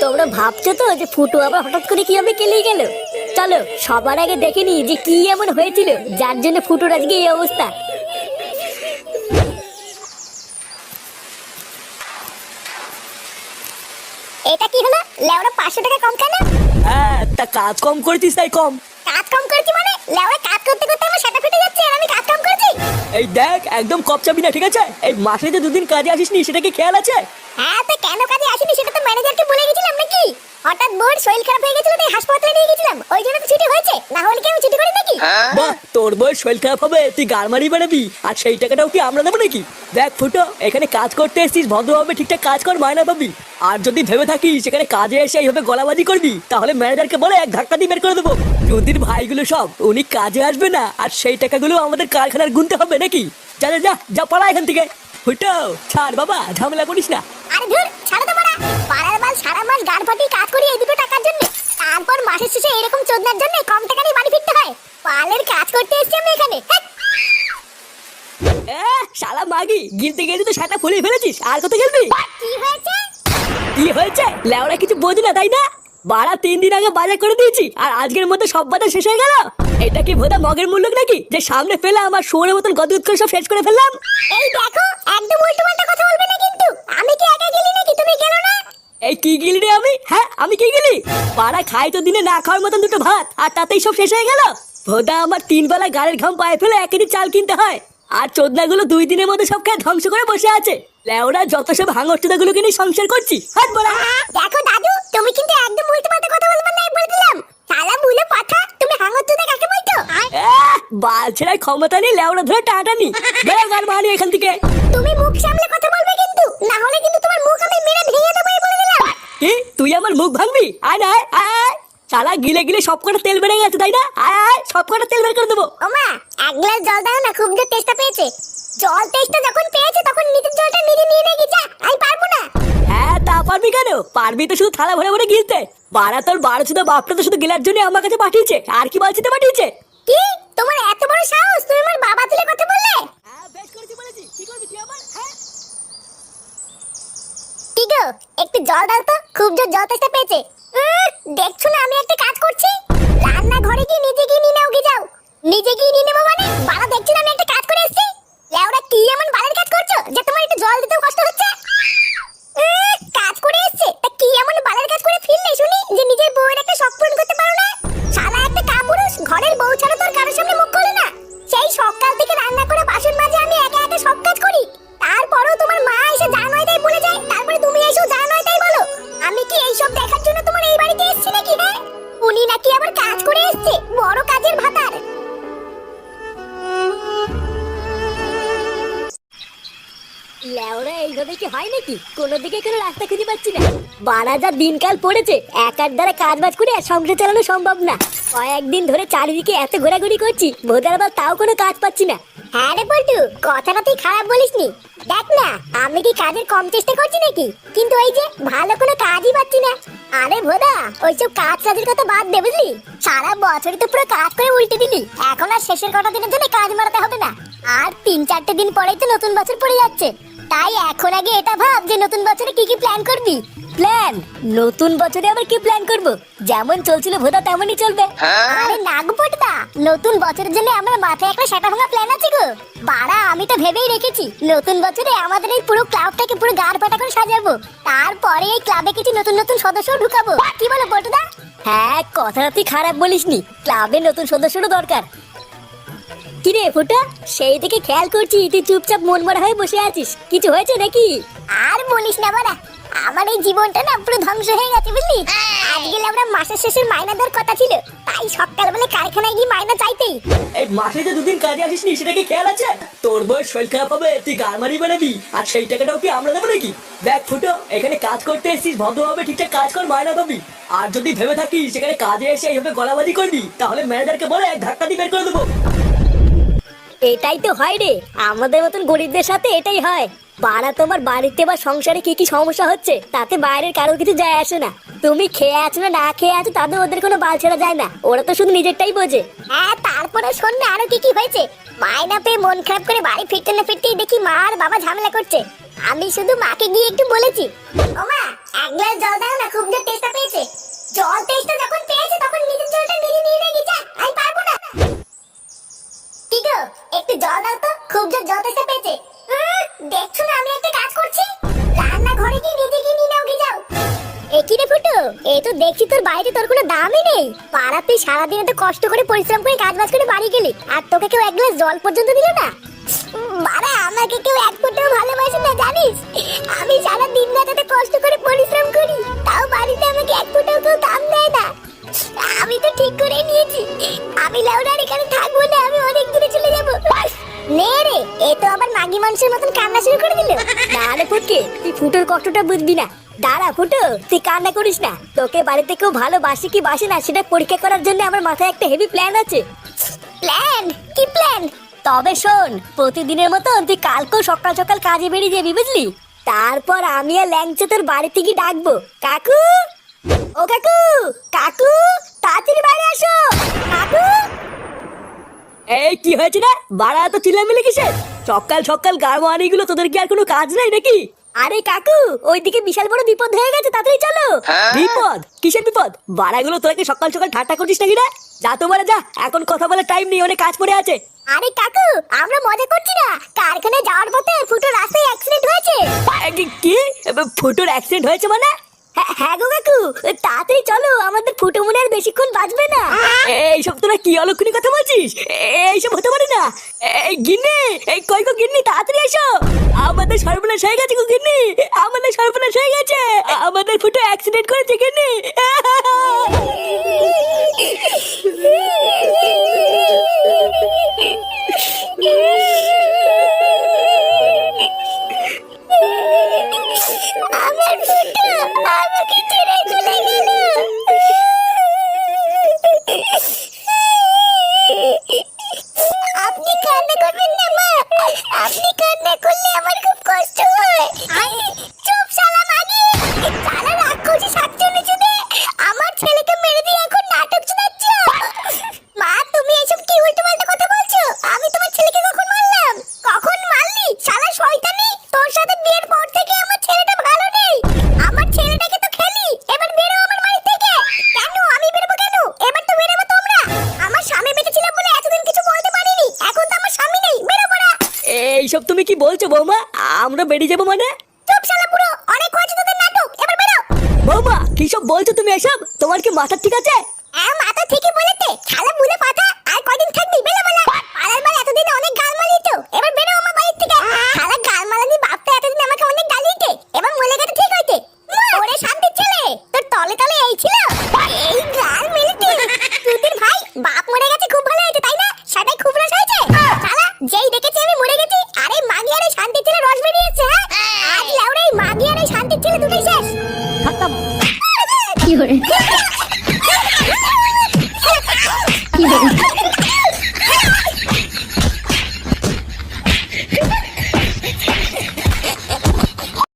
তোমরা ভাবছো তো যে ফুটো আবার হঠাৎ করে কিভাবে কেলিয়ে গেল? চলো সবার আগে দেখে নি যে কি এমন হয়েছিল যার জন্য ফুটোর আজকে এই অবস্থা। এটা কি হলো? লেওরা 500 টাকা কম কেন? হ্যাঁ, তা কাজ কম করেছিস তাই কম। কাজ কম করেছি মানে? লেওরা কাজ করতে করতে আমার সেটা ফেটে যাচ্ছে আর আমি কাজ কম করেছি? এই দেখ, একদম কপচাবি না, ঠিক আছে? এই মাসে যে দুদিন কাজে আসিসনি সেটা কি খেয়াল আছে? হ্যাঁ, তো কেন কাজে আসিনি সেটা তো ম্যানেজারকে বলে গেছিলাম নাকি? হঠাৎ বোর শরীর খারাপ হয়ে গেছিল তাই হাসপাতালে নিয়ে গেছিলাম, ওই জন্য তো ছুটি হয়েছে, না হলে কি আমি ছুটি করি নাকি? বাহ, তোর বই শরীর খারাপ হবে তুই গারমারি বানাবি আর সেই টাকাটাও কি আমরা দেবো নাকি? দেখ ফুটো, এখানে কাজ করতে এসেছিস, ভদ্রভাবে ঠিকঠাক কাজ কর, মায়না পাবি। আর যদি ভেবে থাকিস সেখানে কাজে এসে এইভাবে গলাবাজি করবি তাহলে ম্যানেজারকে বলে এক ধাক্কা দিয়ে বের করে দেবো। যদি ভাইগুলো সব উনি কাজে আসবে না আর সেই টাকাগুলো আমাদের কারখানার গুনতে হবে নাকি? যা যা যা যা, পালা এখান থেকে। ফুটো ছাড় বাবা, ঝামেলা করিস না। আরে ধুর, ছাড়ো তো বড়া। পাড়ার বাল সারা মাস গাড় ফাটিয়ে কাজ করি এই দুটো টাকার জন্য, তারপর মাসের শেষে এরকম চোদনার জন্য কম টাকা নিয়ে বাড়ি ফিরতে হয়। পালের কাজ করতে এসেছি আমি এখানে। শালা মাগি, গিলতে গেলি তো সেটা ফুলিয়ে ফেলেছিস, আর কত গেলবি? কি হয়েছে? কি হয়েছে? লেওরা কিছু বোঝে না তাই না? বাড়া 3 দিন আগে বাজার করে দিয়েছি আর আজকের মধ্যে সব বাজার শেষ হয়ে গেল। এটা কি ভোদা মগের মূল্য নাকি যে সামনে পেলাম আর শুয়োরের মতন গদগদ করে সব শেষ করে ফেললাম? এই দেখো, একদম উল্টো পাল্টা কথা বলবে না কিন্তু। আমি কি একা গেলি নাকি, তুমি গেলো না? এই কি গিলি রে আমি? হ্যাঁ আমি কি গিলি? বাড়া খাই তো দিনে না খাওয়ার মতন দুটো ভাত আর তাতেই সব শেষ হয়ে গেল। ভোদা আমার 3 বেলা গাড়ির ঘাম পায়ে ফেলে 1 কেজি চাল কিনতে হয় আর চোদনাগুলো 2 দিনের মধ্যে সব খেয়ে ধ্বংস করে বসে আছে। লেওরা যত সব হাঙর চোদাগুলোকে নিয়ে সংসার করছি। হাট বড়া। দেখো দাদু, তুমি কিন্তু একদম উল্টো পাল্টা কথা বলবে না, বলে দিলাম। শালা মুলে পাঠা, তুমি হাঙ্গর তুদে কাকে বলছো? বাল ছেড়াই ক্ষমতা নেই, লেওরা ধরে টাটানি। বেরো গার মারি এখান থেকে। তুমি মুখ সামলে কথা বলবে কিন্তু, না হলে কিন্তু তোমার মুখ আমি মেরে ভেঙে দেবো, বলে দিলাম। কি তুই আমার মুখ ভাঙবি? আয় না আয় আয়। শালা গিলে গিলে সব কটা তেল বেড়ে গেছে তাই না? আয় আয়, সব কটা তেল বের করে দেবো। ওমা, এক গ্লাস জল দাও না, খুব জোর তেষ্টা পেয়েছে। জল তেষ্টা যখন পেয়েছে তখন নিজের জলটা নিজে নিয়ে নে গিয়ে। আমি পারবো না। হ্যাঁ তা পারবি কেন? পারবি তো শুধু থালা ভরে ভরে গিলতে। বাড়া তোর বারো শুধু বাপটা তো শুধু গিলার জন্য আমার কাছে পাঠিয়েছে, আর কি বালছিতে পাঠিয়েছে? কি তোমার এত বড় সাহস, তুমি আমার বাবা তুলে কথা বললে? হ্যাঁ বেশ করেছি বলেছি। কি করবি তুই আমার? হ্যাঁ কি গো, একটু জল দাও তো, খুব জোর জল তেষ্টা পেয়েছে। দেখছো না আমি একটা কাজ করছি? রান্না ঘরে গিয়ে নিজে গিয়ে নিয়ে নাও, গিয়ে যাও। নিজে গিয়ে নিয়ে নেবো মানে? বাবা দেখছো না আমি একটা কাজ করে এসেছি? লেওরা কি এমন বালের কাজ করছো যে তোমার একটু জল দিতেও কষ্ট হচ্ছে? কাজ করে এসেছে তা কি এমন বালের কাজ করে ফিরলে শুনি যে নিজের বউয়ের একটা শখ পূরণ করতে পারো না? শালা একটা কাপুরুষ, ঘরের বউ ছাড়া তোর কারোর সামনে মুখ খোলে না। সেই সকাল থেকে রান্না করে বাসন মাজে আমি একা একা সব কাজ করি, তারপরেও তোমার মা এসে যা নয় তাই বলে যায়, তারপরে তুমি এসেও যা নয় তাই বলো। আমি কি এইসব দেখার জন্য তোমার এই বাড়িতে এসেছি নাকি? হ্যাঁ, উনি নাকি আবার কাজ করে এসেছে, বড় কাজের ভাতার। লেওরা এইভাবে কি হয় নাকি? কোনো দিকে কোনো রাস্তা খুঁজে পাচ্ছি না। বাড়া যা দিনকাল পড়েছে, একার দ্বারা কাজ বাজ করে আর সংসার চালানো সম্ভব না। কয়েকদিন ধরে চারিদিকে এত ঘোরাঘুরি করছি, ভোদার বাল তাও কোনো কাজ পাচ্ছি না। হ্যাঁ রে পল্টু, কথাটা তুই খারাপ বলিসনি। দেখ না, আমি কি কাজের কম চেষ্টা করছি নাকি? কিন্তু এই যে ভালো কোনো কাজই পাচ্ছি না। আরে ভোদা, ওইসব কাজ কাজের কথা বাদ দে, বুঝলি? সারা বছরই তো পুরো কাজ করে উল্টে দিলি, এখন আর শেষের কটা দিনের জন্য কাজ মারাতে হবে না। আর 3-4টে দিন পরেই তো নতুন বছর পড়ে যাচ্ছে, তাই এখন আগে এটা ভাব যে নতুন বছরে কি কি প্ল্যান করবি। প্ল্যান? নতুন বছরে আবার কি প্ল্যান করব? যেমন চলছিল ভোদা তেমনই চলবে। আরে নাগপটদা, নতুন বছরের জন্য আমার মাথায় একটা সেটা ভাঙা প্ল্যান আছে গো। বাড়া আমি তো ভেবেই রেখেছি নতুন বছরে আমাদের এই পুরো ক্লাবটাকে পুরো গাড় ফাটা করে সাজাবো, তারপরে এই ক্লাবে কিছু নতুন নতুন সদস্য ঢুকাবো। কি বলো পটদা? হ্যাঁ, কথাটা তুই খারাপ বলিসনি, ক্লাবে নতুন সদস্যরও দরকার। কি রে ফুটা, সেই থেকে খেয়াল করছি তুই চুপচাপ মন মরা হয়ে বসে আছিস, কিছু হয়েছে নাকি? আর বলিস না বাড়া, আমার এই জীবনটা না পুরো ধ্বংস হয়ে গেছে, বুঝলি? আজকে আমরা মাসের শেষের মাইনা দেওয়ার কথা ছিল, তাই সকালবেলা কারখানায় গিয়ে মাইনা চাইতেই। এই মাসে যে দুদিন কাজে আসিসনি সেটা কি খেয়াল আছে? তোর বয়স শরীর খারাপ হবে তুই গারমারি বানাবি আর সেই টাকাটাও কি আমরা দেবো নাকি? দেখ ফুটো, এখানে কাজ করতে এসেছিস, ভদ্রভাবে ঠিকঠাক কাজ কর, মায়না পাবি। আর যদি ভেবে থাকিস সেখানে কাজে এসে এইভাবে গলাবাজি করবি তাহলে ম্যানেজারকে বলে এক ধাক্কা দিয়ে বের করে দেবো। এটাই তো হয় রে, আমাদের মতন গরিবদের সাথে এটাই হয়। বাড়া তোমার বাড়িতে বা সংসারে কি কি সমস্যা হচ্ছে তাতে বাইরের কারোর কিছু যায় আসে না। তুমি খেয়ে আছো না না খেয়ে আছো তাদের ওদের কোনো বাল ছেড়া যায় না, ওরা তো শুধু নিজেরটাই বোঝে। হ্যাঁ, তারপরে শোন না আরো কি কি হয়েছে। মাইনা পেয়ে মন খারাপ করে বাড়ি ফিরতে না ফিরতেই দেখি মা আর বাবা ঝামেলা করছে। আমি শুধু মাকে গিয়ে একটু বলেছি, ও মা, এক গ্লাস জল দাও না, খুব জোর তেষ্টা একই রে ফুটো, এই তো দেখছি তোর বাড়িতে তোর কোনো দামই নেই। পাড়াতে সারাদিন এত কষ্ট করে পরিশ্রম করে কাজ বাজ করে বাড়ি গেলি, আর তোকে কেউ এক গ্লাস জল পর্যন্ত দিল না। বাড়া, আমাকে কেউ এক ফোঁটাও ভালোবাসে না জানিস। আমি সারা দিন রাত এত কষ্ট করে পরিশ্রম করি, তাও বাড়িতে আমাকে এক ফোঁটাও কেউ দাম দেয় না। আমি তো ঠিক করে নিয়েছি, আমি লাউডার এখানে থাকবো না, আমি অনেক দূরে চলে যাব। নে রে, এ তো আবার মাগি মানুষের মতন কান্না শুরু করে দিল। না রে ফুটকে, তুই ফুটোর কষ্টটা বুঝবি না। দাঁড়া ফুটো, তুই কান্না করিস না। তোকে বাড়িতে কেউ ভালোবাসে কি বাসে না সেটা পরীক্ষা করার জন্য আমার মাথায় একটা হেভি প্ল্যান আছে। প্ল্যান? কি প্ল্যান? তবে শোন, প্রতিদিনের মতন তুই কালকেও সকাল সকাল কাজে বেরিয়ে যাবি, বুঝলি? তারপর আমি আর ল্যাংচা তোর বাড়িতে গিয়ে ডাকবো, কাকু ও কাকু, কাকু তাড়াতাড়ি বাইরে আসো, কাকু। এই কি হয়েছে রে? বাড়া তো চিল্লামিল্লি কিসের? সকাল সকাল গাড়ওয়ানি গুলো, তোদের কি আর কোনো কাজ নাই নাকি? আরে কাকু, ওইদিকে বিশাল বড় বিপদ হয়ে গেছে, তাড়াতাড়ি চলো। বিপদ? কিসের বিপদ? বাড়াগুলো তোরা কি সকাল সকাল ঠাট্টা করছিস নাকি রে? যা তো বলে যা, এখন কথা বলার টাইম নেই, অনেক কাজ পড়ে আছে। আরে কাকু, আমরা মজা করছি না। কারখানায় যাওয়ার পথে ফুটো রাস্তায় অ্যাক্সিডেন্ট হয়েছে। কি? ফুটোর অ্যাক্সিডেন্ট হয়েছে মানে? হ্যাঁ গো কাকু, তাড়াতাড়ি চলো, আমাদের ফুটো মনে আর বেশিক্ষণ বাঁচবে না। এইসব তোরা কি অলক্ষণী কথা বলছিস? এইসব হতে পারে না। এই গিন্নি, এই কই গো গিন্নি, তাড়াতাড়ি এসো। আমাদের সর্বনাশ হয়ে গেছে গো গিন্নি, আমাদের সর্বনাশ হয়ে গেছে। আমাদের ফুটো অ্যাক্সিডেন্ট করেছে গিন্নি। আমার ফুটো আমাকে ছেড়ে চলে গেল। আপনি কান্না করবেন না মা, আপনি কান্না করলে আমার খুব কষ্ট হয়। চুপ শালা মাগি, শালা রাক্ষসী শাকচুন্নি চুদে, আমার ছেলেকে মেরে দিয়ে এখন নাটক শোনাচ্ছ। মা, তুমি এসব কি উল্টোপাল্টা কথা বলছো? আমি তোমার ছেলেকে কখন মারলাম? কখন মারলি শালা শয়তানি? তোর সাথে বিয়ের পর থেকে আমার ছেলেটা ভালো নেই। আমার ছেলেটাকে তো খেলি, এবার বেরো আমার বাড়ি থেকে। কেন আমি বেরোবো কেন? এবার তো বেরোবো তোমরা। আমার স্বামী বেঁচে ছিল বলে এতদিন কিছু বলতে পারিনি, এখন তো আমার স্বামী নেই, বেরোবো না। এইসব তুমি কি বলছো বৌমা? আমরা বেরিয়ে যাবো মানে? চুপ শালা বুড়ো, অনেক হয়েছে তোদের নাটক, এবার বেরো। বৌমা, কি সব বলছো তুমি এসব? তোমার কি মাথা ঠিক আছে? মাথা ঠিকই বলেছে, শালা মুলে পাতা। আর কয়দিন থাকবি? বেরো বলা। পাড়ার বার এতদিন অনেক গাল মারিয়েছো, এবার বেরো আমার বাড়ি থেকে। শালা গাল মারানি বাপটা এতদিন আমাকে অনেক গালিয়েছে, এবার মলে গেছে ঠিক হইতে। ওরে শান্তির ছেলে, তোর তলে তলে এই ছিল, এই গাল মেরেছে। তোদের ভাই বাপ মরে গেছে, খুব ভালো হয়েছে তাই না? সেটাই খুব রস হয়েছে। শালা যেই দেখেছি আমি মরে গেছি, আরে মাগি আর এই শান্তির ছেলে রস বেরিয়েছে। আজ লাউড়াই মাগি আর এই শান্তির ছেলে দুটোই শেষ। থাকতাম। কি হরে